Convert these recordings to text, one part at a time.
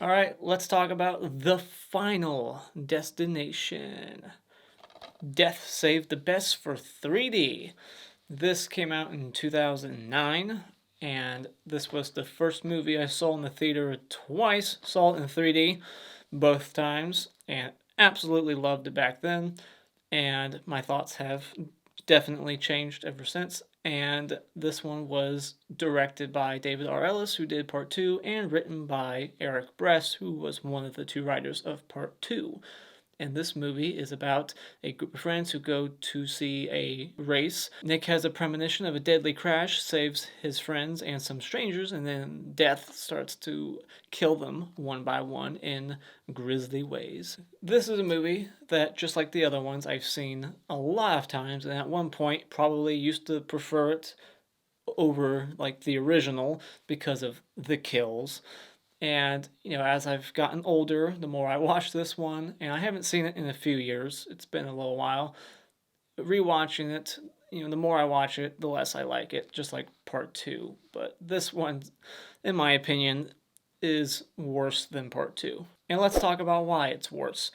All right, let's talk about the final destination. Death Saved the Best for 3D. This came out in 2009, and this was the first movie I saw in the theater twice. Saw it in 3D both times, and absolutely loved it back then. And my thoughts have definitely changed ever since. And this one was directed by David R. Ellis, who did part two, and written by Eric Bress, who was one of the two writers of part two. And this movie is about a group of friends who go to see a race. Nick has a premonition of a deadly crash, saves his friends and some strangers, and then death starts to kill them one by one in grisly ways. This is a movie that, just like the other ones, I've seen a lot of times, and at one point probably used to prefer it over like the original because of the kills. And, as I've gotten older, the more I watch this one, and I haven't seen it in a few years, it's been a little while. Rewatching it, the more I watch it, the less I like it, just like part two. But this one, in my opinion, is worse than part two. And let's talk about why it's worse.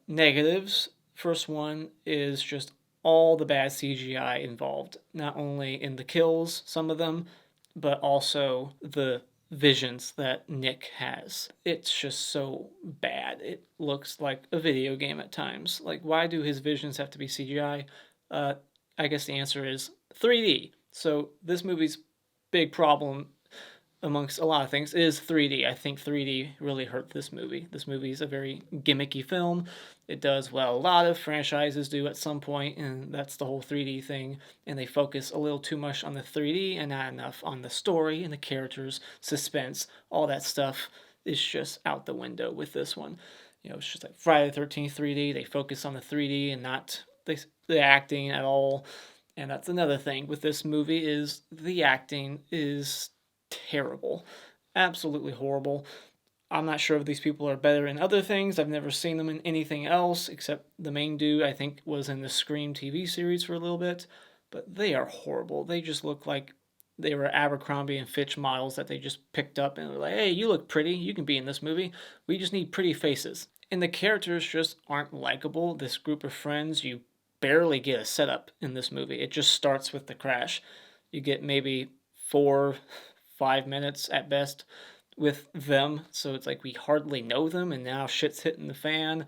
Negatives. First one is just all the bad CGI involved, not only in the kills, some of them, but also the visions that Nick has. It's just so bad. It looks like a video game at times. Like, why do his visions have to be CGI? I guess the answer is 3D. So this movie's big problem, amongst a lot of things, is 3D. I think 3D really hurt this movie. This movie is a very gimmicky film. It does what a lot of franchises do at some point, and that's the whole 3D thing. And they focus a little too much on the 3D and not enough on the story and the characters, suspense, all that stuff is just out the window with this one. It's just like Friday the 13th 3D. They focus on the 3D and not the acting at all. And that's another thing with this movie is the acting is terrible. Absolutely horrible. I'm not sure if these people are better in other things. I've never seen them in anything else except the main dude, I think, was in the Scream TV series for a little bit. But they are horrible. They just look like they were Abercrombie and Fitch models that they just picked up and were like, hey, you look pretty. You can be in this movie. We just need pretty faces. And the characters just aren't likable. This group of friends, you barely get a setup in this movie. It just starts with the crash. You get maybe 4-5 minutes at best with them, so it's like we hardly know them, and now shit's hitting the fan,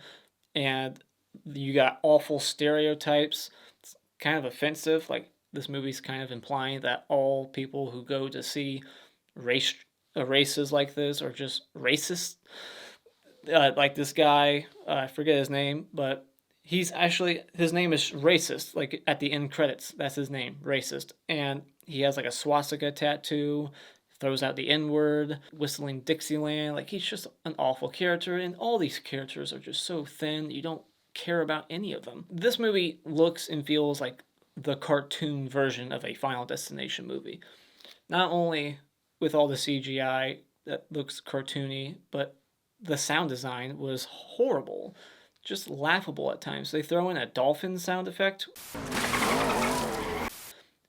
and you got awful stereotypes. It's kind of offensive. Like, this movie's kind of implying that all people who go to see races like this are just racist. Like this guy, I forget his name, but his name is Racist. Like, at the end credits, that's his name, Racist, and he has like a swastika tattoo, throws out the N-word, whistling Dixieland. Like, he's just an awful character, and all these characters are just so thin, you don't care about any of them. This movie looks and feels like the cartoon version of a Final Destination movie. Not only with all the CGI that looks cartoony, but the sound design was horrible. Just laughable at times. They throw in a dolphin sound effect,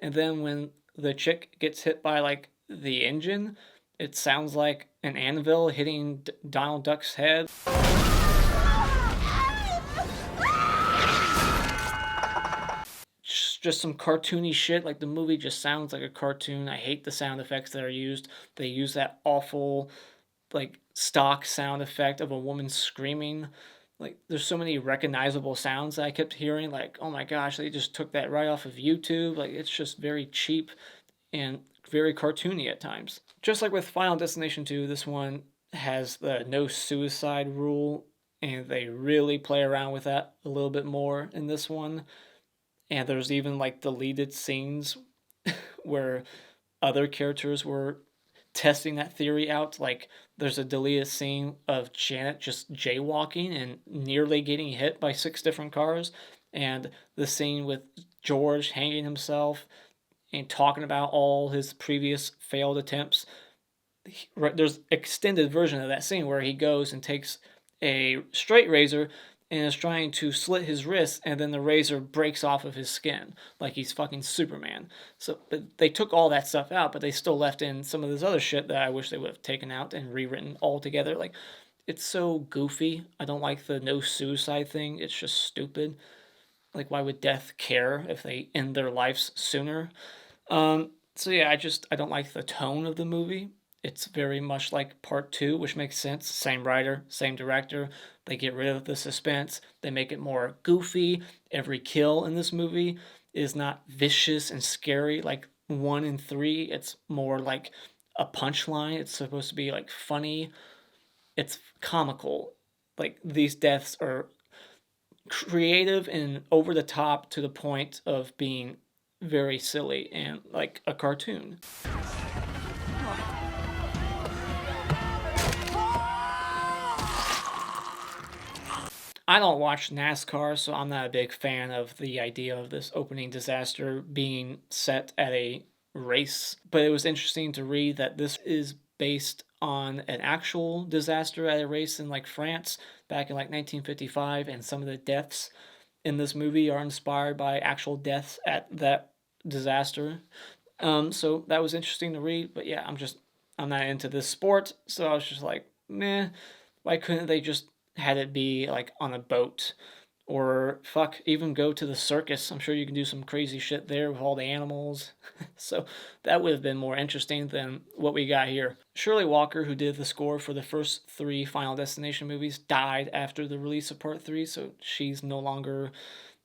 and then when the chick gets hit by, like, the engine, it sounds like an anvil hitting Donald Duck's head. Just some cartoony shit. Like, the movie just sounds like a cartoon. I hate the sound effects that are used. They use that awful, like, stock sound effect of a woman screaming. Like, there's so many recognizable sounds that I kept hearing. Like, oh my gosh, they just took that right off of YouTube. Like, it's just very cheap and very cartoony at times. Just like with Final Destination 2, this one has the no suicide rule, and they really play around with that a little bit more in this one. And there's even like deleted scenes where other characters were testing that theory out. Like, there's a deleted scene of Janet just jaywalking and nearly getting hit by 6 different cars, and the scene with George hanging himself and talking about all his previous failed attempts. There's extended version of that scene where he goes and takes a straight razor and is trying to slit his wrist, and then the razor breaks off of his skin like he's fucking Superman. So but they took all that stuff out, but they still left in some of this other shit that I wish they would have taken out and rewritten altogether. Like, it's so goofy. I don't like the no suicide thing. It's just stupid. Like, why would death care if they end their lives sooner? So yeah, I don't like the tone of the movie. It's very much like part two, which makes sense. Same writer, same director. They get rid of the suspense. They make it more goofy. Every kill in this movie is not vicious and scary like one and three. It's more like a punchline. It's supposed to be like funny. It's comical. Like, these deaths are creative and over the top to the point of being very silly and like a cartoon. I don't watch NASCAR, so I'm not a big fan of the idea of this opening disaster being set at a race. But it was interesting to read that this is based on an actual disaster at a race in like France back in like 1955, and some of the deaths in this movie are inspired by actual deaths at that disaster. So that was interesting to read. But yeah, I'm not into this sport, so I was just like, meh. Why couldn't they just had it be like on a boat? Or fuck, even go to the circus. I'm sure you can do some crazy shit there with all the animals. So that would have been more interesting than what we got here. Shirley Walker, who did the score for the first three Final Destination movies, died after the release of Part 3, so she's no longer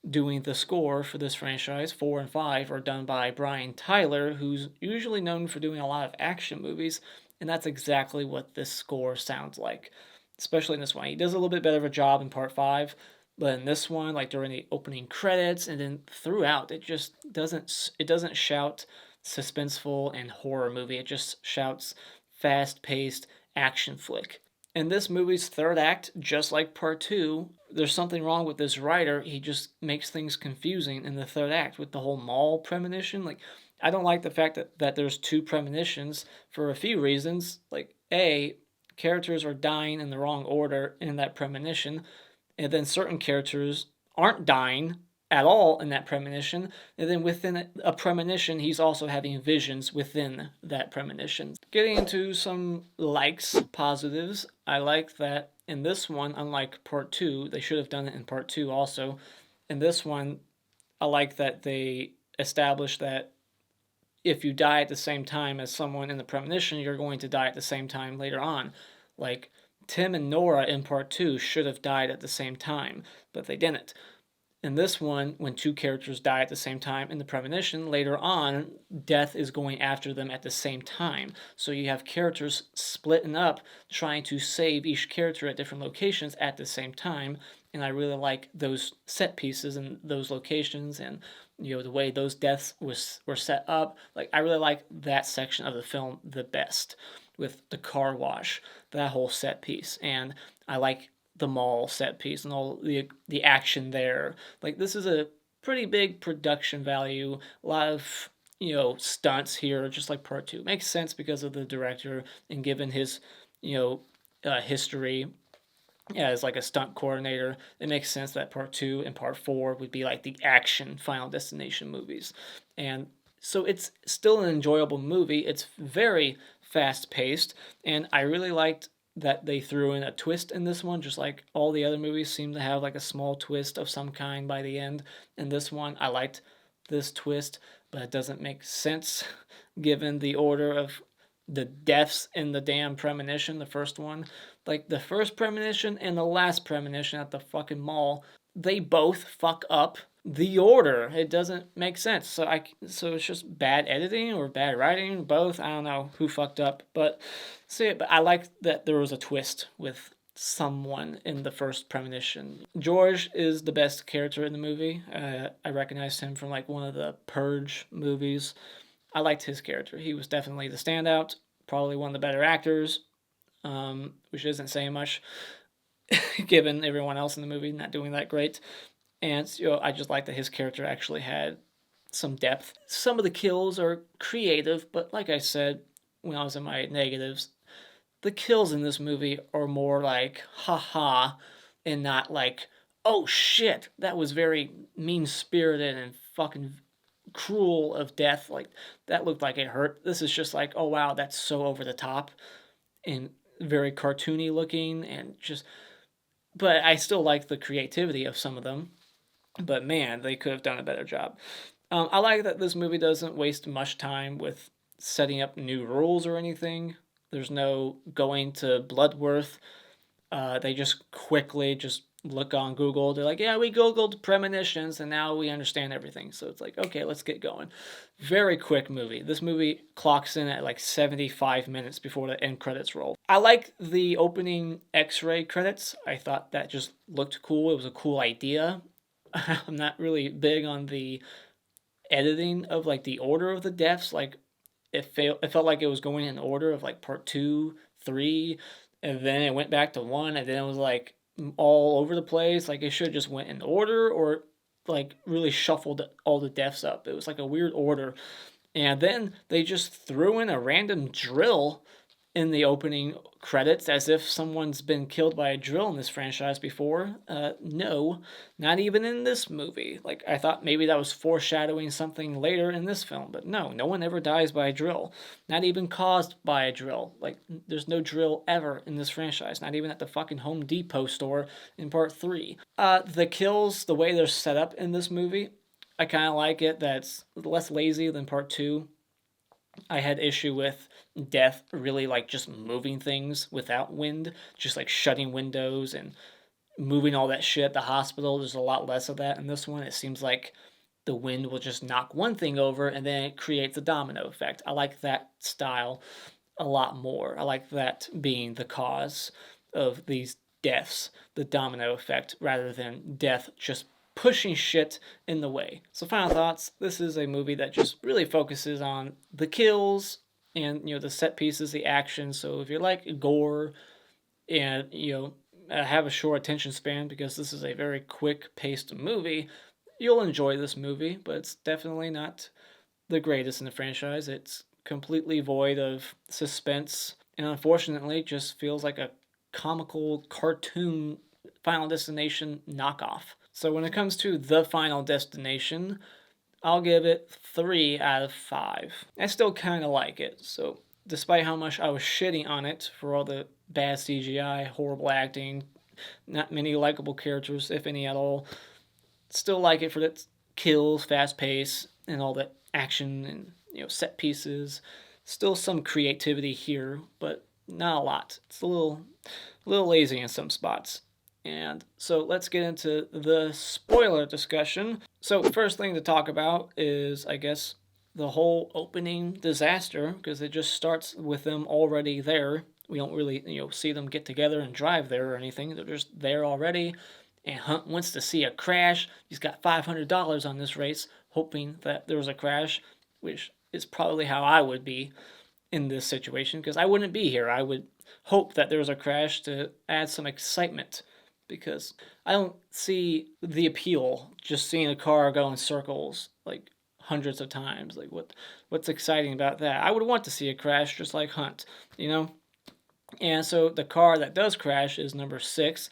doing the score for this franchise. 4 and 5 are done by Brian Tyler, who's usually known for doing a lot of action movies, and that's exactly what this score sounds like, especially in this one. He does a little bit better of a job in Part 5, but in this one, like during the opening credits and then throughout, it doesn't shout suspenseful and horror movie. It just shouts fast-paced action flick. In this movie's third act, just like part two, there's something wrong with this writer. He just makes things confusing in the third act with the whole mall premonition. Like, I don't like the fact that there's two premonitions for a few reasons. Like, A, characters are dying in the wrong order in that premonition, and then certain characters aren't dying at all in that premonition, and then within a premonition, he's also having visions within that premonition. Getting into some likes, positives, I like that in this one, unlike part two, they should have done it in part two also. In this one, I like that they established that if you die at the same time as someone in the premonition, you're going to die at the same time later on. Like, Tim and Nora in part two should have died at the same time, but they didn't. In this one, when two characters die at the same time in the premonition, later on, death is going after them at the same time. So you have characters splitting up, trying to save each character at different locations at the same time. And I really like those set pieces and those locations, and the way those deaths were set up. Like, I really like that section of the film the best, with the car wash, that whole set piece. And I like the mall set piece and all the action there. Like, this is a pretty big production value. A lot of stunts here, just like part two. Makes sense because of the director and given his history as like a stunt coordinator. It makes sense that part two and part four would be like the action Final Destination movies. And so it's still an enjoyable movie. It's very fast paced, and I really liked that they threw in a twist in this one, just like all the other movies seem to have like a small twist of some kind by the end. In this one, I liked this twist, but it doesn't make sense given the order of the deaths in the damn premonition, the first one. Like, the first premonition and the last premonition at the fucking mall, they both fuck up the order. It doesn't make sense. So it's just bad editing or bad writing, both. I don't know who fucked up, but I like that there was a twist with someone in the first premonition. George is the best character in the movie. I recognized him from like one of the Purge movies. I liked his character. He was definitely the standout, probably one of the better actors, which isn't saying much given everyone else in the movie not doing that great. And I just like that his character actually had some depth. Some of the kills are creative, but like I said when I was in my negatives, the kills in this movie are more like haha and not like, oh shit, that was very mean-spirited and fucking cruel of death. Like, that looked like it hurt. This is just like, oh wow, that's so over the top and very cartoony looking and just, but I still like the creativity of some of them. But man, they could have done a better job. I like that this movie doesn't waste much time with setting up new rules or anything. There's no going to Bloodworth. They just quickly just look on Google. They're like, yeah, we Googled premonitions and now we understand everything. So it's like, okay, let's get going. Very quick movie. This movie clocks in at like 75 minutes before the end credits roll. I like the opening X-ray credits. I thought that just looked cool. It was a cool idea. I'm not really big on the editing of like the order of the deaths. Like it felt like it was going in order of like part 2, 3, and then it went back to 1, and then it was like all over the place. Like it should have just went in order, or like really shuffled all the deaths up. It was like a weird order. And then they just threw in a random drill in the opening credits as if someone's been killed by a drill in this franchise before. No, not even in this movie. Like, I thought maybe that was foreshadowing something later in this film, but no, no one ever dies by a drill. Not even caused by a drill. Like, there's no drill ever in this franchise, not even at the fucking Home Depot store in part 3. The kills, the way they're set up in this movie, I kind of like it. That's less lazy than part 2. I had issue with death really like just moving things without wind, just like shutting windows and moving all that shit at the hospital. There's a lot less of that in this one. It seems like the wind will just knock one thing over and then it creates a domino effect. I like that style a lot more. I like that being the cause of these deaths, the domino effect, rather than death just pushing shit in the way. So final thoughts, this is a movie that just really focuses on the kills and, the set pieces, the action. So if you like gore and, have a short attention span, because this is a very quick paced movie, you'll enjoy this movie, but it's definitely not the greatest in the franchise. It's completely void of suspense and unfortunately just feels like a comical cartoon Final Destination knockoff. So when it comes to The Final Destination, I'll give it 3 out of 5. I still kind of like it. So despite how much I was shitting on it for all the bad CGI, horrible acting, not many likable characters, if any at all, still like it for its kills, fast pace, and all the action and set pieces. Still some creativity here, but not a lot. It's a little lazy in some spots. And so let's get into the spoiler discussion. So first thing to talk about is, I guess, the whole opening disaster, because it just starts with them already there. We don't really, see them get together and drive there or anything. They're just there already. And Hunt wants to see a crash. He's got $500 on this race, hoping that there was a crash, which is probably how I would be in this situation, because I wouldn't be here. I would hope that there was a crash to add some excitement, because I don't see the appeal just seeing a car go in circles like hundreds of times. Like what's exciting about that? I would want to see a crash just like Hunt, And so the car that does crash is number 6.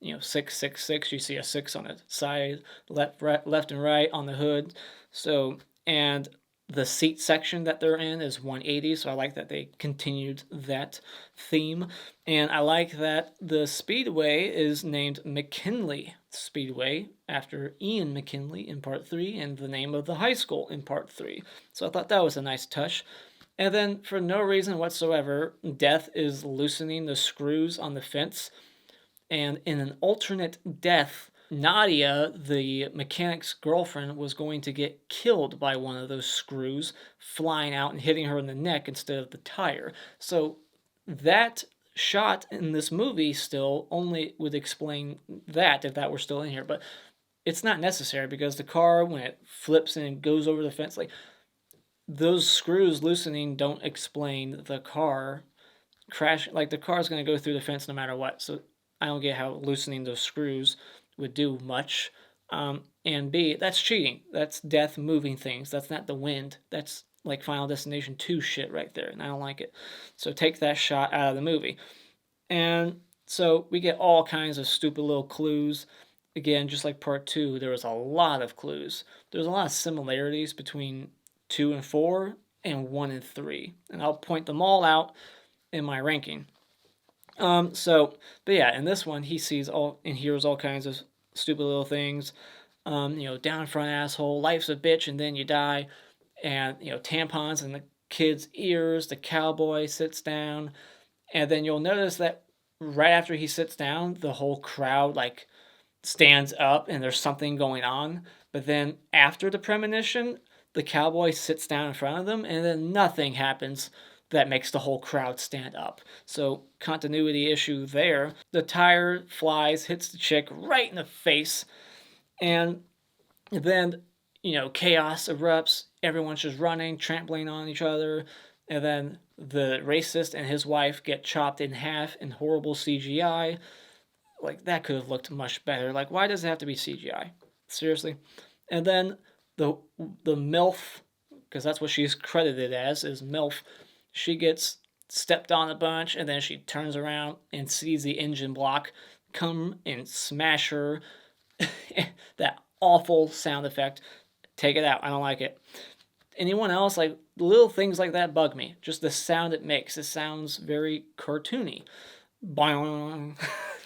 666. You see a 6 on the side, left and right on the hood. So, and the seat section that they're in is 180, so I like that they continued that theme. And I like that the speedway is named McKinley Speedway after Ian McKinley in part 3 and the name of the high school in part 3. So I thought that was a nice touch. And then for no reason whatsoever, Death is loosening the screws on the fence. And in an alternate death, Nadia, the mechanic's girlfriend, was going to get killed by one of those screws flying out and hitting her in the neck instead of the tire. So that shot in this movie still only would explain that if that were still in here. But it's not necessary, because the car, when it flips and goes over the fence, like those screws loosening don't explain the car crash. Like the car's going to go through the fence no matter what. So I don't get how loosening those screws would do much. And B, that's cheating. That's Death moving things. That's not the wind. That's like Final Destination 2 shit right there, and I don't like it. So take that shot out of the movie. And so we get all kinds of stupid little clues. again, just like part 2, there was a lot of clues. There's a lot of similarities between 2 and 4 and 1 and 3. And I'll point them all out in my ranking. But yeah, in this one, he sees all and hears all kinds of stupid little things. Down front asshole, life's a bitch and then you die. And, tampons in the kid's ears, the cowboy sits down. And then you'll notice that right after he sits down, the whole crowd, like, stands up and there's something going on. But then after the premonition, the cowboy sits down in front of them and then nothing happens that makes the whole crowd stand up. So, continuity issue there. The tire flies, hits the chick right in the face, and then, chaos erupts. Everyone's just running, trampling on each other, and then the racist and his wife get chopped in half in horrible CGI. Like, that could have looked much better. Like, why does it have to be CGI? Seriously? And then the MILF, because that's what she's credited as, is MILF. She gets stepped on a bunch, and then she turns around and sees the engine block come and smash her. That awful sound effect. Take it out. I don't like it. Anyone else, like, little things like that bug me. Just the sound it makes. It sounds very cartoony. Boing.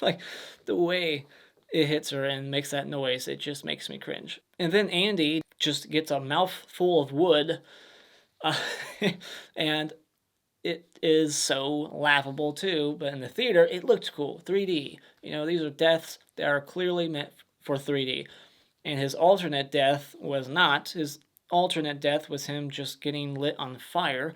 Like, the way it hits her and makes that noise, it just makes me cringe. And then Andy just gets a mouthful of wood, and it is so laughable too, but in the theater, it looked cool. 3D. These are deaths that are clearly meant for 3D. And his alternate death was not. His alternate death was him just getting lit on fire.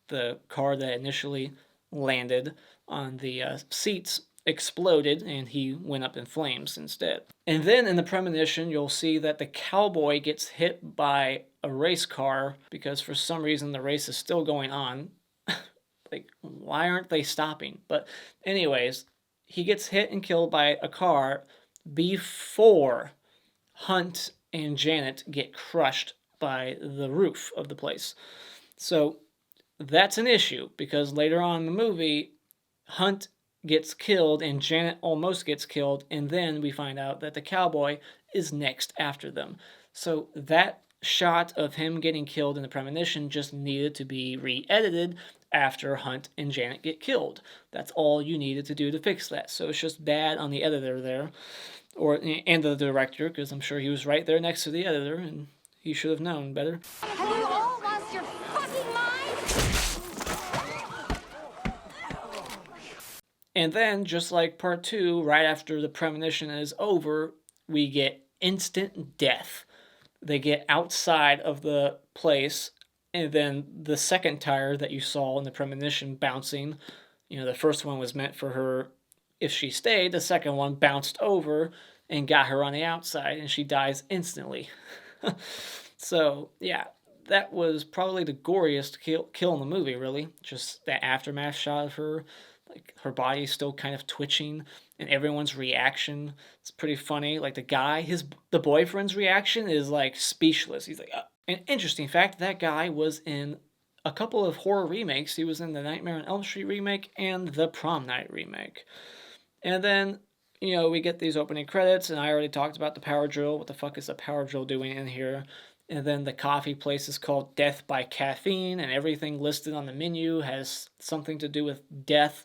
The car that initially landed on the seats exploded and he went up in flames instead. And then in the premonition, you'll see that the cowboy gets hit by a race car because for some reason the race is still going on. Like, why aren't they stopping? But anyways, he gets hit and killed by a car before Hunt and Janet get crushed by the roof of the place. So that's an issue because later on in the movie, Hunt gets killed and Janet almost gets killed, and then we find out that the cowboy is next after them. So that shot of him getting killed in the premonition just needed to be re-edited after Hunt and Janet get killed. That's all you needed to do to fix that. So it's just bad on the editor there, and the director, because I'm sure he was right there next to the editor, and he should have known better. Have you all lost your fucking mind? And then, just like part 2, right after the premonition is over, we get instant death. They get outside of the place, and then the second tire that you saw in the premonition bouncing, the first one was meant for her if she stayed. The second one bounced over and got her on the outside, and she dies instantly. So, yeah, that was probably the goriest kill in the movie, really. Just that aftermath shot of her, like, her body's still kind of twitching, and everyone's reaction. It's pretty funny. Like, the boyfriend's reaction is, like, speechless. He's like, An interesting fact, that guy was in a couple of horror remakes. He was in the Nightmare on Elm Street remake and the Prom Night remake. And then, we get these opening credits, and I already talked about the power drill. What the fuck is the power drill doing in here? And then the coffee place is called Death by Caffeine, and everything listed on the menu has something to do with death.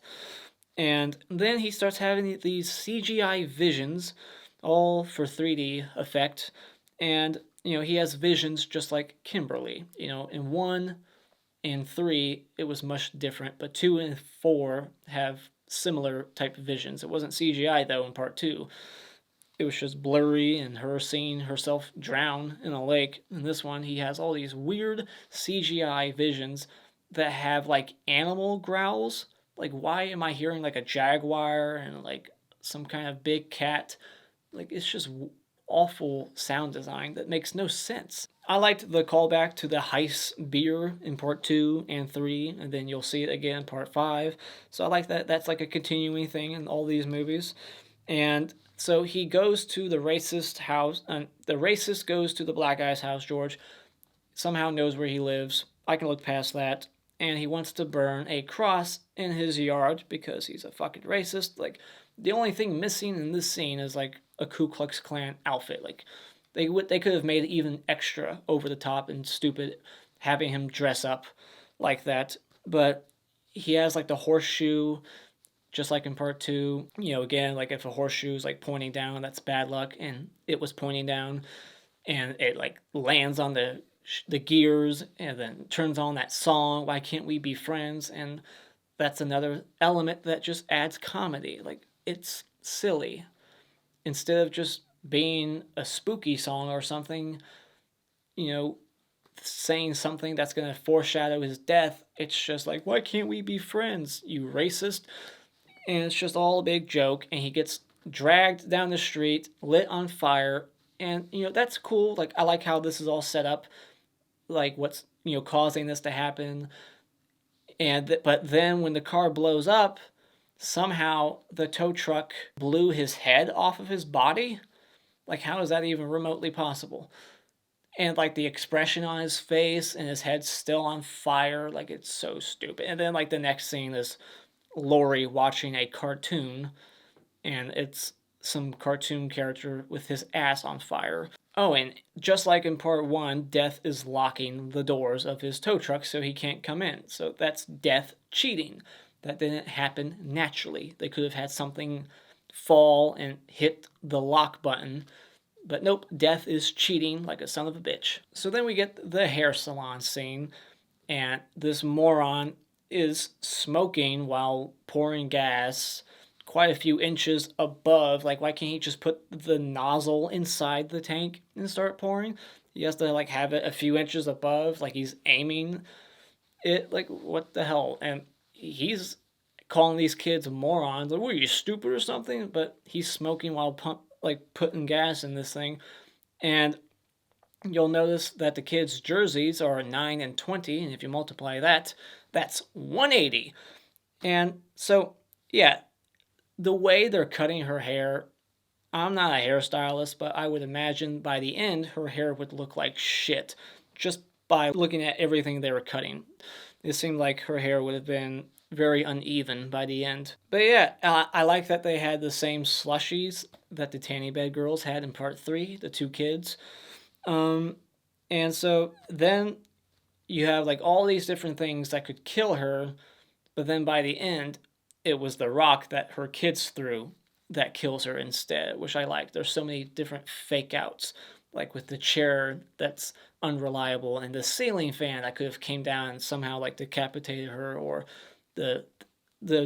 And then he starts having these CGI visions, all for 3D effect. And, he has visions just like Kimberly. In 1 and 3, it was much different, but 2 and 4 have similar type of visions. It wasn't CGI, though, in part 2. It was just blurry and her seeing herself drown in a lake. In this one, he has all these weird CGI visions that have, like, animal growls. Like, why am I hearing, like, a jaguar and, like, some kind of big cat? Like, it's just awful sound design that makes no sense. I liked the callback to the Heiss beer in part 2 and 3, and then you'll see it again in part 5. So I like that. That's like a continuing thing in all these movies. And so he goes to the racist house, and the racist goes to the black guy's house, George, somehow knows where he lives. I can look past that. And he wants to burn a cross in his yard because he's a fucking racist. Like, The only thing missing in this scene is like a Ku Klux Klan outfit. Like they could have made it even extra over the top and stupid having him dress up like that. But he has like the horseshoe, just like in part two. Again, like if a horseshoe is like pointing down, that's bad luck, and it was pointing down, and it like lands on the gears, and then turns on that song. Why can't we be friends? And that's another element that just adds comedy. Like it's silly instead of just being a spooky song or something. You know, saying something that's going to foreshadow his death. It's just like, why can't we be friends, you racist? And it's just all a big joke. And he gets dragged down the street, lit on fire. And, that's cool. Like, I like how this is all set up, like what's, causing this to happen. But then when the car blows up, somehow the tow truck blew his head off of his body. Like, how is that even remotely possible? And like the expression on his face and his head's still on fire, like it's so stupid. And then like the next scene is Lori watching a cartoon, and it's some cartoon character with his ass on fire. Oh, and just like in part one, Death is locking the doors of his tow truck so he can't come in. So that's Death cheating. That didn't happen naturally. They could have had something fall and hit the lock button. But nope, Death is cheating like a son of a bitch. So then we get the hair salon scene, and this moron is smoking while pouring gas quite a few inches above. Like, why can't he just put the nozzle inside the tank and start pouring? He has to like have it a few inches above, like he's aiming it. Like, what the hell? And he's calling these kids morons. Like, what are you, stupid or something? But he's smoking while putting gas in this thing. And you'll notice that the kids' jerseys are 9 and 20, and if you multiply that, that's 180. And so, yeah, the way they're cutting her hair, I'm not a hairstylist, but I would imagine by the end her hair would look like shit just by looking at everything they were cutting. It seemed like her hair would have been very uneven by the end. But yeah, I like that they had the same slushies that the Tanny Bed girls had in part 3, the two kids. And so then you have like all these different things that could kill her, but then by the end, it was the rock that her kids threw that kills her instead, which I like. There's so many different fake outs, like with the chair that's unreliable and the ceiling fan that could have came down and somehow like decapitated her, or the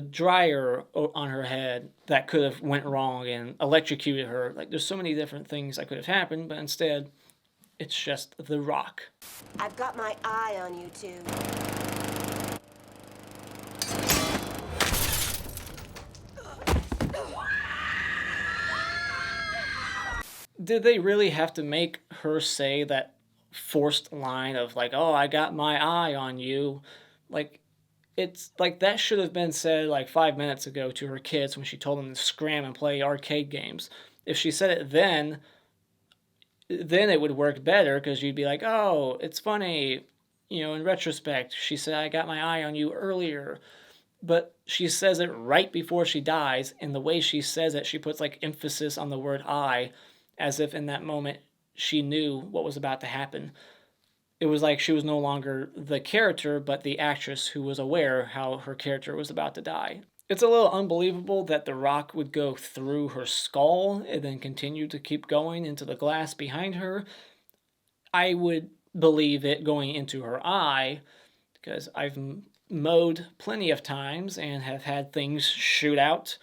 dryer on her head that could have went wrong and electrocuted her. Like there's so many different things that could have happened, but instead it's just the rock. I've got my eye on you two. Did they really have to make her say that forced line of like, oh, I got my eye on you? Like, it's like that should have been said like 5 minutes ago to her kids when she told them to scram and play arcade games. If she said it then it would work better, because you'd be like, oh, it's funny. In retrospect, she said, I got my eye on you earlier. But she says it right before she dies, and the way she says it, she puts like emphasis on the word I, as if in that moment she knew what was about to happen. It was like she was no longer the character, but the actress who was aware how her character was about to die. It's a little unbelievable that the rock would go through her skull and then continue to keep going into the glass behind her. I would believe it going into her eye, because I've mowed plenty of times and have had things shoot out.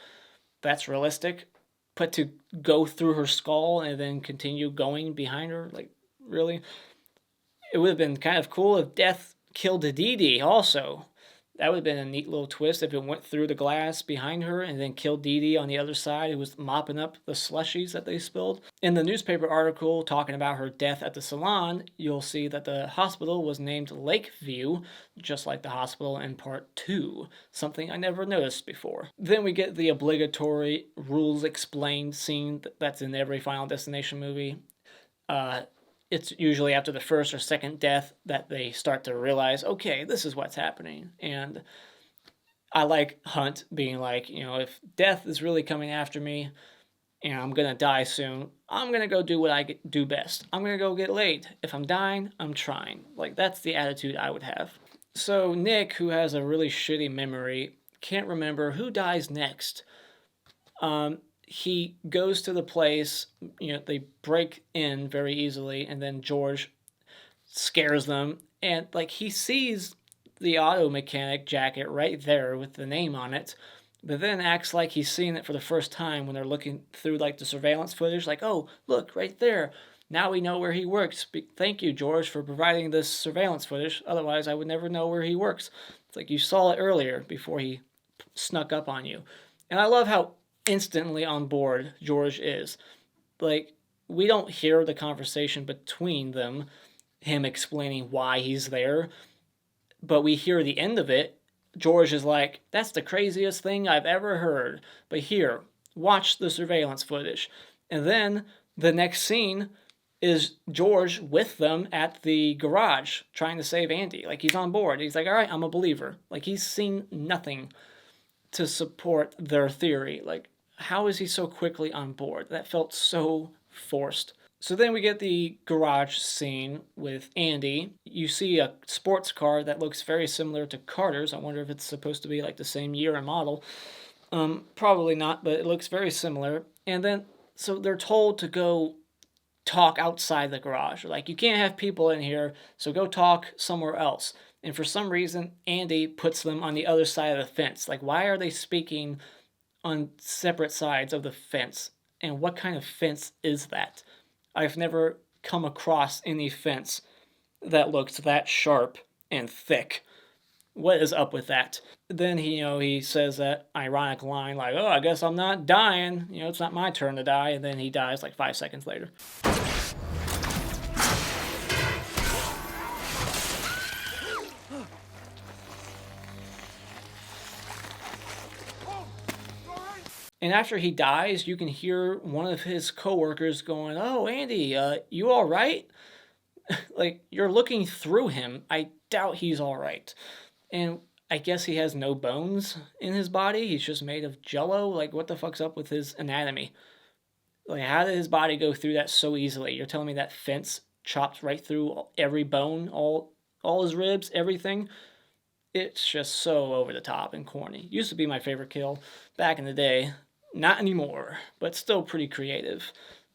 That's realistic. But to go through her skull and then continue going behind her, like, really? It would have been kind of cool if Death killed Dee Dee also. That would have been a neat little twist if it went through the glass behind her and then killed Dee Dee on the other side, who was mopping up the slushies that they spilled. In the newspaper article talking about her death at the salon, you'll see that the hospital was named Lakeview, just like the hospital in part 2, something I never noticed before. Then we get the obligatory rules explained scene that's in every Final Destination movie. It's usually after the first or second death that they start to realize, okay, this is what's happening. And I like Hunt being like, if death is really coming after me and I'm gonna die soon, I'm gonna go do what I do best. I'm gonna go get laid. If I'm dying, I'm trying. Like, that's the attitude I would have. So Nick, who has a really shitty memory, can't remember who dies next. He goes to the place, they break in very easily, and then George scares them, and like he sees the auto mechanic jacket right there with the name on it, but then acts like he's seeing it for the first time when they're looking through like the surveillance footage, like, oh, look right there. Now we know where he works. Thank you, George, for providing this surveillance footage. Otherwise, I would never know where he works. It's like you saw it earlier before he snuck up on you. And I love how instantly on board George is. Like, we don't hear the conversation between them, him explaining why he's there, but we hear the end of it. George is like, that's the craziest thing I've ever heard. But here, watch the surveillance footage. And then the next scene is George with them at the garage trying to save Andy. Like, he's on board. He's like, all right, I'm a believer. Like, he's seen nothing to support their theory. Like, how is he so quickly on board? That felt so forced. So then we get the garage scene with Andy. You see a sports car that looks very similar to Carter's. I wonder if it's supposed to be like the same year and model. Probably not, but it looks very similar. And then, so they're told to go talk outside the garage. Like, you can't have people in here, so go talk somewhere else. And for some reason, Andy puts them on the other side of the fence. Like, why are they speaking on separate sides of the fence? And what kind of fence is that? I've never come across any fence that looks that sharp and thick. What is up with that? Then he says that ironic line like, oh, I guess I'm not dying. It's not my turn to die. And then he dies like 5 seconds later. And after he dies, you can hear one of his coworkers going, oh, Andy, you all right? Like, you're looking through him. I doubt he's all right. And I guess he has no bones in his body. He's just made of jello. Like, what the fuck's up with his anatomy? Like, how did his body go through that so easily? You're telling me that fence chopped right through every bone, all his ribs, everything? It's just so over the top and corny. Used to be my favorite kill back in the day. Not anymore, but still pretty creative.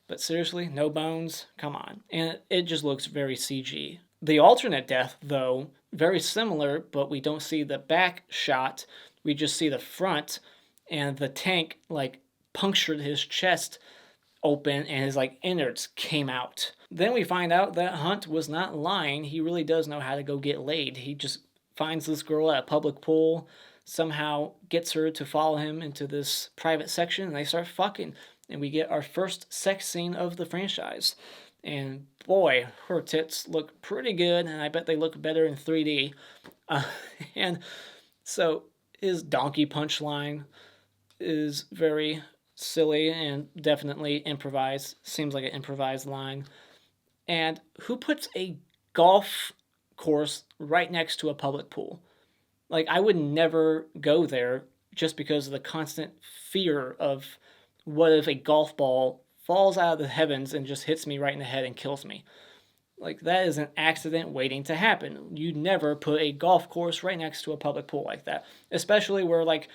But seriously, no bones? Come on. And it just looks very CG. The alternate death, though, very similar, but we don't see the back shot. We just see the front, and the tank, like, punctured his chest open, and his, like, innards came out. Then we find out that Hunt was not lying. He really does know how to go get laid. He just finds this girl at a public pool, somehow gets her to follow him into this private section, and they start fucking. And we get our first sex scene of the franchise. And boy, her tits look pretty good, and I bet they look better in 3D. And so his donkey punchline is very silly and definitely improvised. Seems like an improvised line. And who puts a golf course right next to a public pool? Like, I would never go there just because of the constant fear of what if a golf ball falls out of the heavens and just hits me right in the head and kills me. Like, that is an accident waiting to happen. You never put a golf course right next to a public pool like that, especially where, like,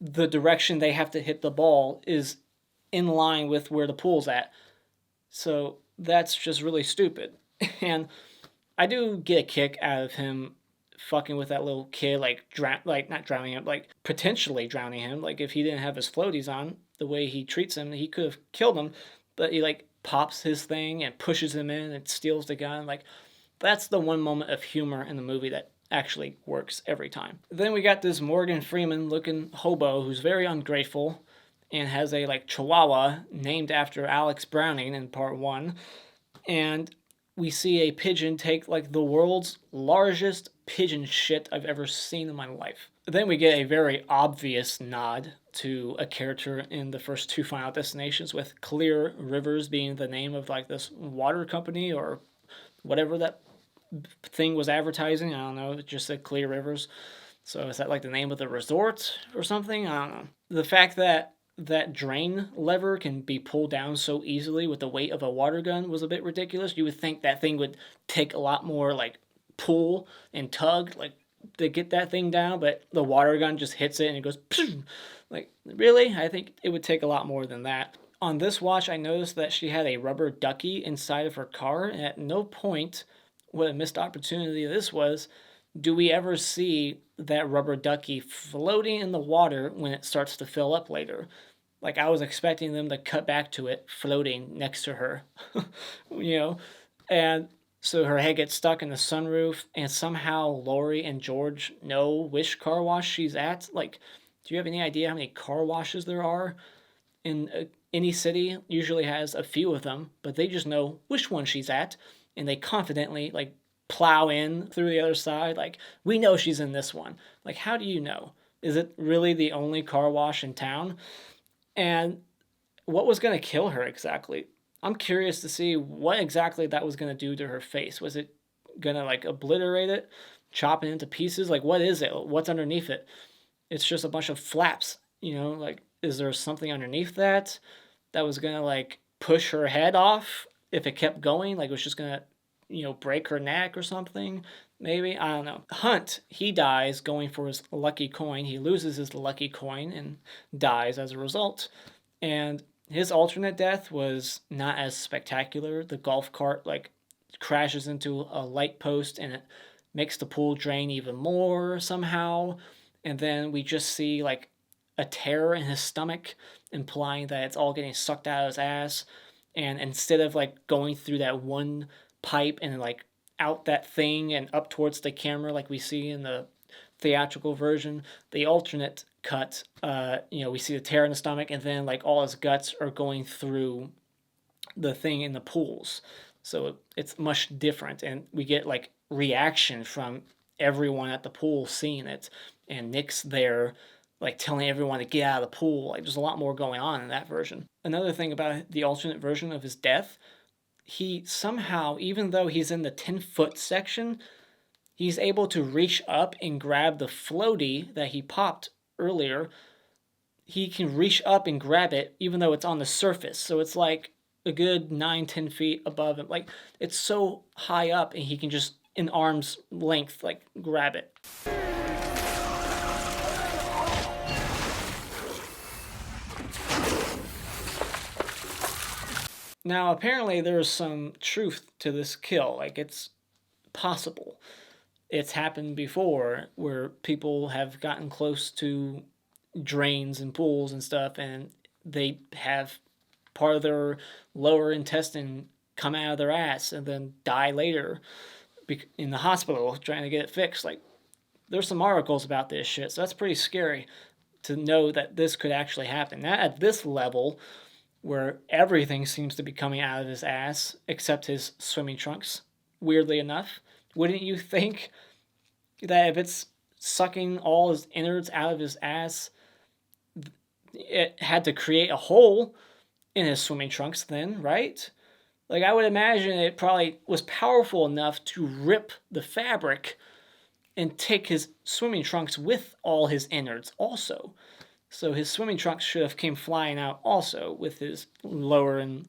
the direction they have to hit the ball is in line with where the pool's at. So that's just really stupid. And I do get a kick out of him fucking with that little kid, like, not drowning him, like, potentially drowning him. Like, if he didn't have his floaties on, the way he treats him, he could have killed him, but he, like, pops his thing and pushes him in and steals the gun. Like, that's the one moment of humor in the movie that actually works every time. Then we got this Morgan Freeman looking hobo who's very ungrateful and has a, like, chihuahua named after Alex Browning in part 1. And we see a pigeon take, like, the world's largest pigeon shit I've ever seen in my life. Then we get a very obvious nod to a character in the first 2 Final Destinations, with Clear Rivers being the name of, like, this water company or whatever that thing was advertising. I don't know, it just said Clear Rivers. So is that like the name of the resort or something? I don't know. The fact that that drain lever can be pulled down so easily with the weight of a water gun was a bit ridiculous. You would think that thing would take a lot more like pull and tug like to get that thing down, but the water gun just hits it and it goes pshh. Like, really? I think it would take a lot more than that. On this watch, I noticed that she had a rubber ducky inside of her car, and at no point, what a missed opportunity this was, do we ever see that rubber ducky floating in the water when it starts to fill up later. Like, I was expecting them to cut back to it floating next to her, you know? And so her head gets stuck in the sunroof, and somehow Lori and George know which car wash she's at. Like, do you have any idea how many car washes there are in any city? Usually has a few of them, but they just know which one she's at, and they confidently, like, plow in through the other side. Like, we know she's in this one. Like, how do you know? Is it really the only car wash in town? And what was going to kill her exactly? I'm curious to see what exactly that was going to do to her face. Was it going to like obliterate it, chop it into pieces? Like, what is it? What's underneath it? It's just a bunch of flaps, like, is there something underneath that was going to like push her head off if it kept going? Like, it was just going to, break her neck or something? Maybe, I don't know. Hunt, he dies going for his lucky coin. He loses his lucky coin and dies as a result. And his alternate death was not as spectacular. The golf cart like crashes into a light post and it makes the pool drain even more somehow. And then we just see like a tear in his stomach, implying that it's all getting sucked out of his ass. And instead of like going through that one pipe and like out that thing and up towards the camera like we see in the theatrical version, the alternate cut, we see the tear in the stomach and then like all his guts are going through the thing in the pools. So it's much different, and we get like reaction from everyone at the pool seeing it, and Nick's there like telling everyone to get out of the pool. Like, there's a lot more going on in that version. Another thing about the alternate version of his death, he somehow, even though he's in the 10-foot section, he's able to reach up and grab the floaty that he popped earlier. He can reach up and grab it even though it's on the surface. So it's like a good 9-10 feet above him. Like, it's so high up and he can just, in arm's length, like, grab it. Now, apparently there's some truth to this kill. Like, it's possible. It's happened before where people have gotten close to drains and pools and stuff, and they have part of their lower intestine come out of their ass and then die later in the hospital trying to get it fixed. Like, there's some articles about this shit, so that's pretty scary to know that this could actually happen. Not at this level, where everything seems to be coming out of his ass except his swimming trunks, weirdly enough. Wouldn't you think that if it's sucking all his innards out of his ass, it had to create a hole in his swimming trunks then, right? Like, I would imagine it probably was powerful enough to rip the fabric and take his swimming trunks with all his innards also. So his swimming trunks should have came flying out also with his lower and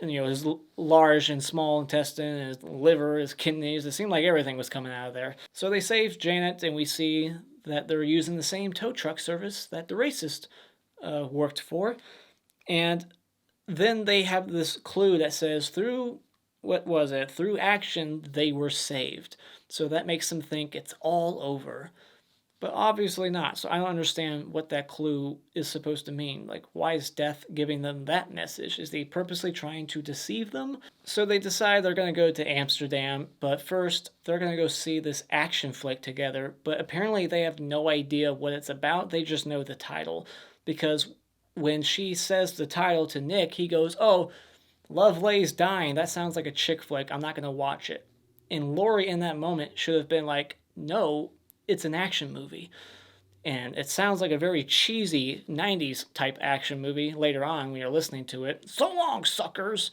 his large and small intestine, his liver, his kidneys. It seemed like everything was coming out of there. So they save Janet, and we see that they're using the same tow truck service that the racist worked for. And then they have this clue that says through action they were saved. So that makes them think it's all over. But obviously not. So I don't understand what that clue is supposed to mean. Like, why is Death giving them that message? Is he purposely trying to deceive them? So they decide they're going to go to Amsterdam, but first they're going to go see this action flick together. But apparently they have no idea what it's about. They just know the title. Because when she says the title to Nick, he goes, "Oh, Love Lays Dying. That sounds like a chick flick. I'm not going to watch it." And Lori in that moment should have been like, "No, it's an action movie." And it sounds like a very cheesy 90s type action movie later on when you're listening to it. So long, suckers.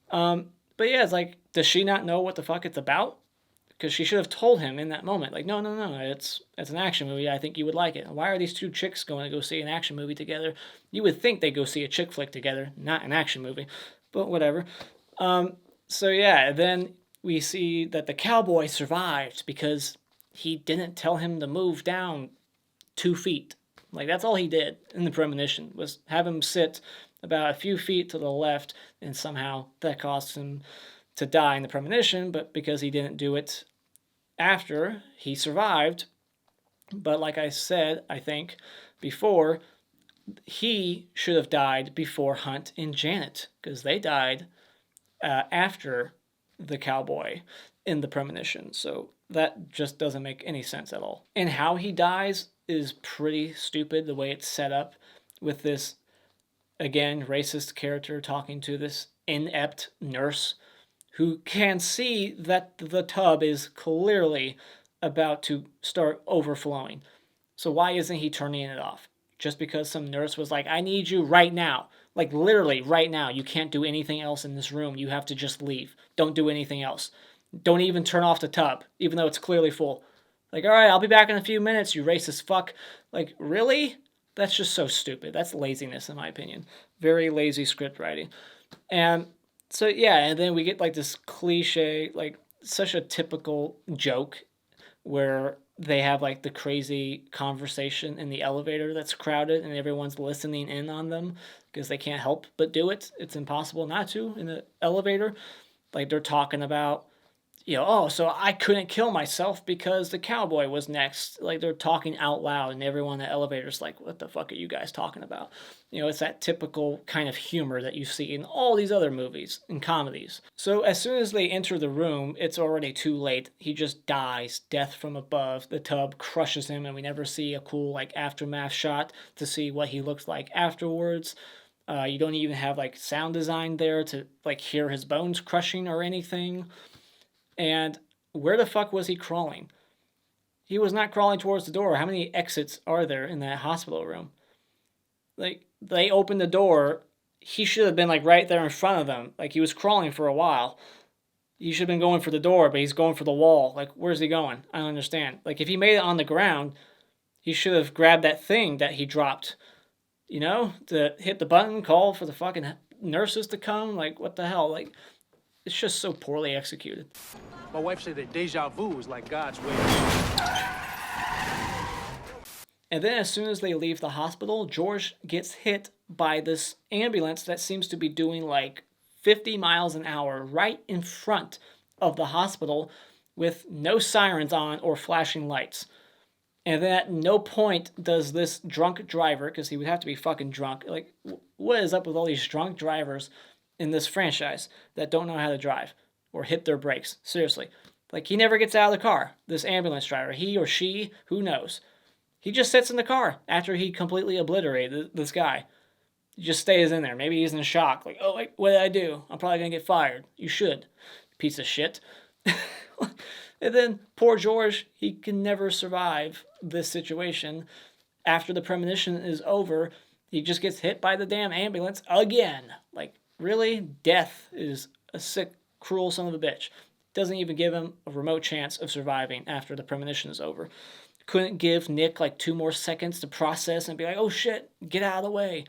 But yeah, it's like, does she not know what the fuck it's about? Because she should have told him in that moment, like, no, no, no, it's an action movie. I think you would like it. Why are these two chicks going to go see an action movie together? You would think they'd go see a chick flick together, not an action movie. But whatever. So yeah, then we see that the cowboy survived because he didn't tell him to move down 2 feet. Like, that's all he did in the premonition, was have him sit about a few feet to the left, and somehow that caused him to die in the premonition, but because he didn't do it after, he survived. But like I said, I think, before, he should have died before Hunt and Janet, because they died after the cowboy in the premonition. So that just doesn't make any sense at all. And how he dies is pretty stupid, the way it's set up, with this, again, racist character talking to this inept nurse who can see that the tub is clearly about to start overflowing. So why isn't he turning it off? Just because some nurse was like, I need you right now. Like, literally right now. You can't do anything else in this room. You have to just leave. Don't do anything else. Don't even turn off the tub, even though it's clearly full. Like, all right, I'll be back in a few minutes, you racist fuck. Like, really? That's just so stupid. That's laziness, in my opinion. Very lazy script writing. And so, yeah, and then we get, like, this cliche, like, such a typical joke where they have, like, the crazy conversation in the elevator that's crowded and everyone's listening in on them because they can't help but do it. It's impossible not to in the elevator. Like, they're talking about, oh, so I couldn't kill myself because the cowboy was next. Like, they're talking out loud, and everyone in the elevator's like, what the fuck are you guys talking about? It's that typical kind of humor that you see in all these other movies and comedies. So as soon as they enter the room, it's already too late. He just dies, death from above. The tub crushes him, and we never see a cool, like, aftermath shot to see what he looks like afterwards. You don't even have, like, sound design there to, like, hear his bones crushing or anything. And where the fuck was he crawling? He was not crawling towards the door. How many exits are there in that hospital room? Like, they opened the door. He should have been, like, right there in front of them. Like, he was crawling for a while. He should have been going for the door, but he's going for the wall. Like, where's he going? I don't understand. Like, if he made it on the ground, he should have grabbed that thing that he dropped, to hit the button, call for the fucking nurses to come. Like, what the hell? Like, it's just so poorly executed. My wife said that deja vu is like God's way. And then as soon as they leave the hospital, George gets hit by this ambulance that seems to be doing like 50 miles an hour right in front of the hospital with no sirens on or flashing lights. And then at no point does this drunk driver, because he would have to be fucking drunk, like, what is up with all these drunk drivers in this franchise that don't know how to drive or hit their brakes? Seriously. Like, he never gets out of the car, this ambulance driver. He or she, who knows? He just sits in the car after he completely obliterated this guy. He just stays in there. Maybe he's in shock. Like, oh, wait, what did I do? I'm probably going to get fired. You should, piece of shit. And then poor George, he can never survive this situation. After the premonition is over, he just gets hit by the damn ambulance again. Like, really? Death is a sick, cruel son of a bitch. Doesn't even give him a remote chance of surviving after the premonition is over. Couldn't give Nick like 2 more seconds to process and be like, oh shit, get out of the way.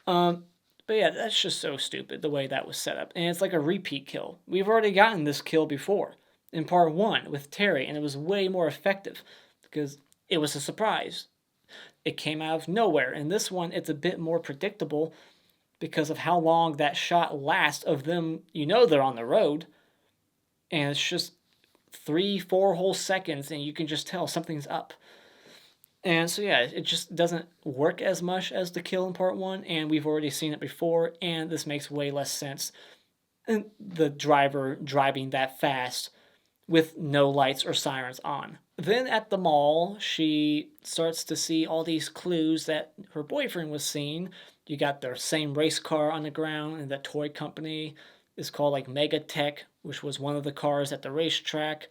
But yeah, that's just so stupid the way that was set up. And it's like a repeat kill. We've already gotten this kill before in part 1 with Terry, and it was way more effective because it was a surprise. It came out of nowhere. In this one, it's a bit more predictable because of how long that shot lasts of them. They're on the road, and it's just 3-4 whole seconds, and you can just tell something's up. And so yeah, it just doesn't work as much as the kill in part 1, and we've already seen it before, and this makes way less sense. And the driver driving that fast with no lights or sirens on. Then at the mall, she starts to see all these clues that her boyfriend was seeing. You got their same race car on the ground, and that toy company is called like Mega Tech, which was one of the cars at the racetrack.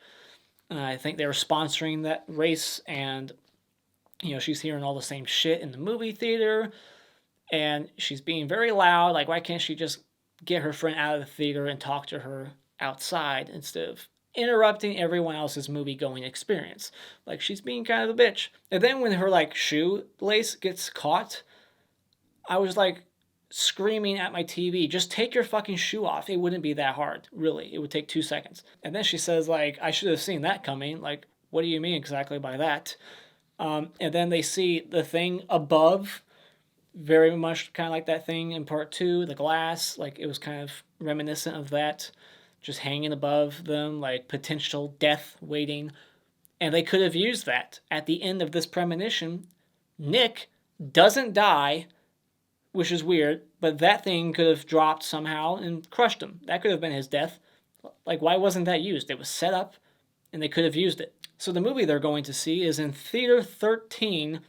I think they were sponsoring that race, and she's hearing all the same shit in the movie theater, and she's being very loud. Like, why can't she just get her friend out of the theater and talk to her outside instead of interrupting everyone else's movie-going experience. Like, she's being kind of a bitch. And then when her, like, shoelace gets caught, I was, like, screaming at my TV, just take your fucking shoe off. It wouldn't be that hard, really. It would take 2 seconds. And then she says, like, I should have seen that coming. Like, what do you mean exactly by that? And then they see the thing above, very much kind of like that thing in part 2, the glass. Like, it was kind of reminiscent of that, just hanging above them, like potential death waiting. And they could have used that. At the end of this premonition, Nick doesn't die, which is weird, but that thing could have dropped somehow and crushed him. That could have been his death. Like, why wasn't that used? It was set up, and they could have used it. So the movie they're going to see is in Theater 13,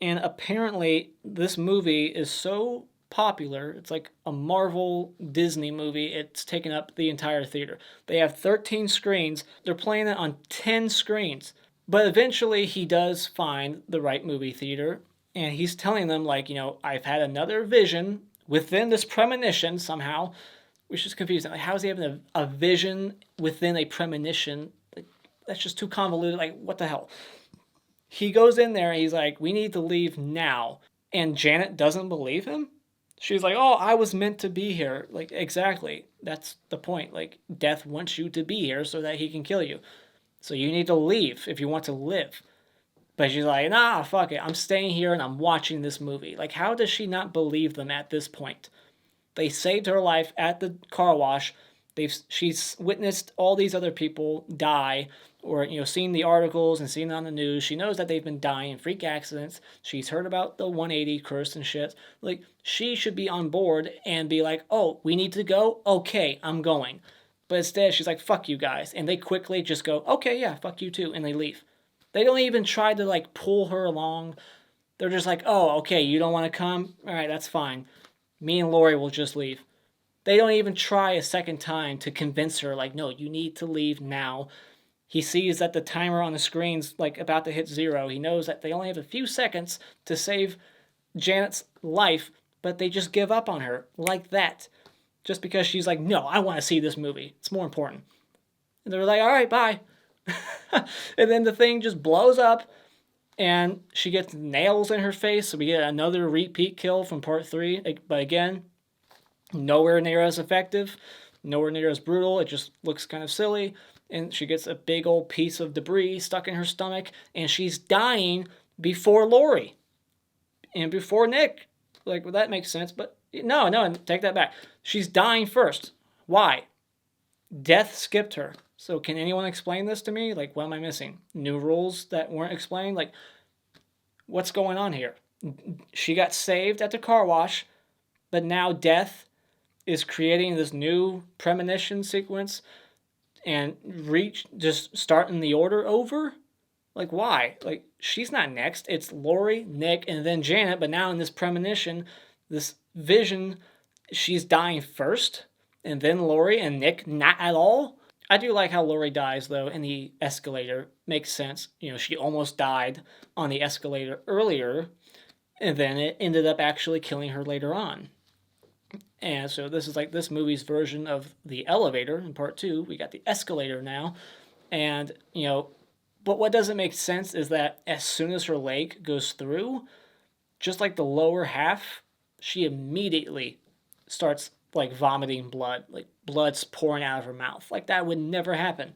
and apparently this movie is so popular. It's like a Marvel Disney movie. It's taken up the entire theater. They have 13 screens. They're playing it on 10 screens. But eventually he does find the right movie theater, and he's telling them, like, you know, I've had another vision within this premonition somehow, which is confusing. Like, how is he having a vision within a premonition? Like, that's just too convoluted. Like, what the hell? He goes in there and he's like, we need to leave now. And Janet doesn't believe him. She's like, oh, I was meant to be here. Like, exactly. That's the point. Like, death wants you to be here so that he can kill you. So you need to leave if you want to live. But she's like, nah, fuck it. I'm staying here and I'm watching this movie. Like, how does she not believe them at this point? They saved her life at the car wash. She's witnessed all these other people die, or, you know, seen the articles and seen it on the news. She knows that they've been dying in freak accidents. She's heard about the 180 curse and shit. Like, she should be on board and be like, oh, we need to go? Okay, I'm going. But instead, she's like, fuck you guys. And they quickly just go, okay, yeah, fuck you too. And they leave. They don't even try to, like, pull her along. They're just like, oh, okay, you don't want to come? All right, that's fine. Me and Lori will just leave. They don't even try a second time to convince her, like, no, you need to leave now. He sees that the timer on the screen's, like, about to hit 0. He knows that they only have a few seconds to save Janet's life, but they just give up on her like that. Just because she's like, no, I want to see this movie. It's more important. And they're like, all right, bye. And then the thing just blows up, and she gets nails in her face, so we get another repeat kill from part 3. But again, nowhere near as effective, nowhere near as brutal. It just looks kind of silly. And she gets a big old piece of debris stuck in her stomach, and she's dying before Lori and before Nick. Like, well, that makes sense, but no, take that back. She's dying first. Why? Death skipped her. So can anyone explain this to me? Like, what am I missing? New rules that weren't explained? Like, what's going on here? She got saved at the car wash, but now death is creating this new premonition sequence and just starting the order over? Like, why? Like, she's not next. It's Lori, Nick, and then Janet, but now in this premonition, this vision, she's dying first, and then Lori and Nick not at all? I do like how Lori dies, though, in the escalator. Makes sense. You know, she almost died on the escalator earlier, and then it ended up actually killing her later on. And so this is like this movie's version of the elevator in part 2. We got the escalator now. And, you know, but what doesn't make sense is that as soon as her leg goes through, just like the lower half, she immediately starts, like, vomiting blood. Like, blood's pouring out of her mouth. Like, that would never happen.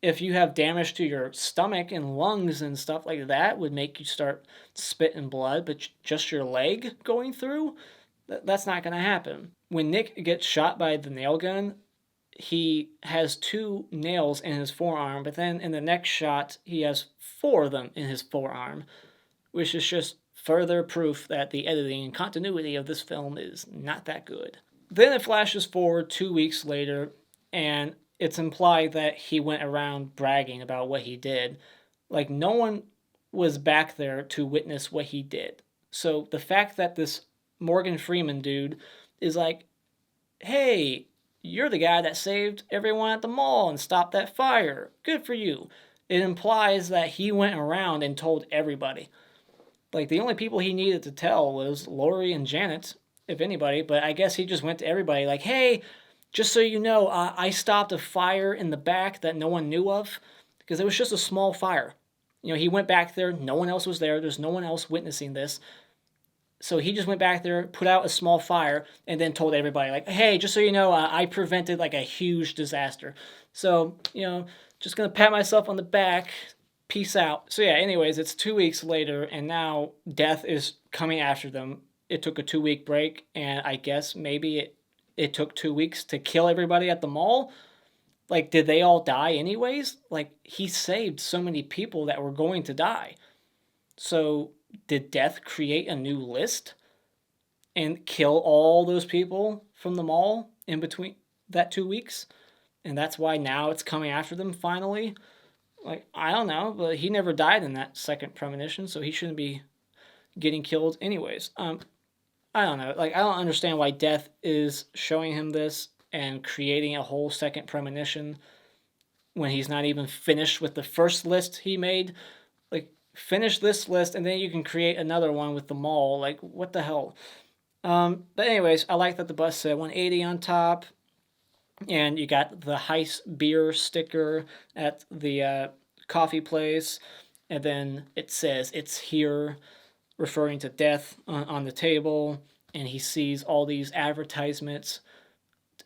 If you have damage to your stomach and lungs and stuff like that, would make you start spitting blood, but just your leg going through, that's not going to happen. When Nick gets shot by the nail gun, he has 2 nails in his forearm, but then in the next shot, he has 4 of them in his forearm, which is just further proof that the editing and continuity of this film is not that good. Then it flashes forward 2 weeks later, and it's implied that he went around bragging about what he did. Like, no one was back there to witness what he did. So the fact that this Morgan Freeman dude is like, hey, you're the guy that saved everyone at the mall and stopped that fire. Good for you. It implies that he went around and told everybody. Like, the only people he needed to tell was Lori and Janet, if anybody, but I guess he just went to everybody like, hey, just so you know, I stopped a fire in the back that no one knew of because it was just a small fire. You know, he went back there. No one else was there. There's no one else witnessing this. So he just went back there, put out a small fire, and then told everybody, like, hey, just so you know, I prevented, like, a huge disaster. So, you know, just going to pat myself on the back. Peace out. So, yeah, anyways, it's 2 weeks later, and now death is coming after them. It took a 2-week break, and I guess maybe it took 2 weeks to kill everybody at the mall. Like, did they all die anyways? Like, he saved so many people that were going to die. So, did death create a new list and kill all those people from the mall in between that 2 weeks? And that's why now it's coming after them finally? Like, I don't know, but he never died in that second premonition, so he shouldn't be getting killed anyways. I don't know. Like, I don't understand why death is showing him this and creating a whole second premonition when he's not even finished with the first list he made. Like, finish this list and then you can create another one with the mall. Like, what the hell? But anyways, I like that the bus said 180 on top. And you got the Heist beer sticker at the coffee place. And then it says, it's here, referring to death on the table. And he sees all these advertisements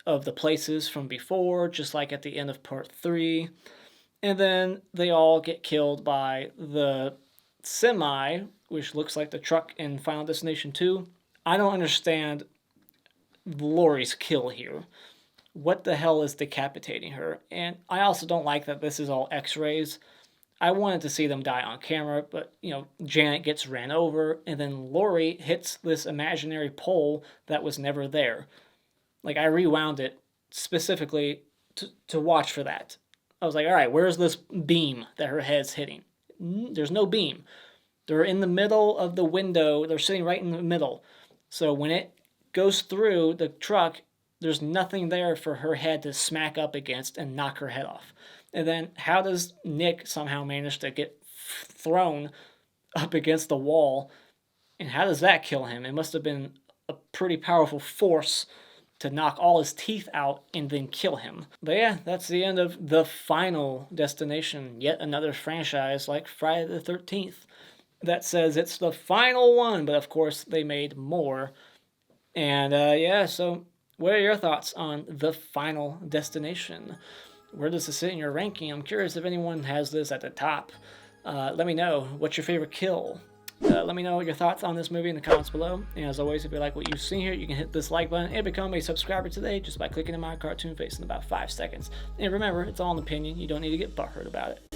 of the places from before, just like at the end of part 3. And then they all get killed by the semi, which looks like the truck in Final Destination 2. I don't understand Laurie's kill here. What the hell is decapitating her? And I also don't like that this is all x-rays. I wanted to see them die on camera, but, you know, Janet gets ran over, and then Laurie hits this imaginary pole that was never there. Like, I rewound it specifically to watch for that. I was like, all right, where's this beam that her head's hitting? There's no beam. They're in the middle of the window. They're sitting right in the middle. So when it goes through the truck, there's nothing there for her head to smack up against and knock her head off. And then how does Nick somehow manage to get thrown up against the wall? And how does that kill him? It must have been a pretty powerful force to knock all his teeth out and then kill him. But yeah, that's the end of the Final Destination. Yet another franchise like Friday the 13th that says it's the final one. But of course, they made more. And yeah, so what are your thoughts on the Final Destination? Where does this sit in your ranking? I'm curious if anyone has this at the top. Let me know. What's your favorite kill? Let me know your thoughts on this movie in the comments below. And as always, if you like what you've seen here, you can hit this like button and become a subscriber today just by clicking in my cartoon face in about 5 seconds. And remember, it's all an opinion. You don't need to get butthurt about it.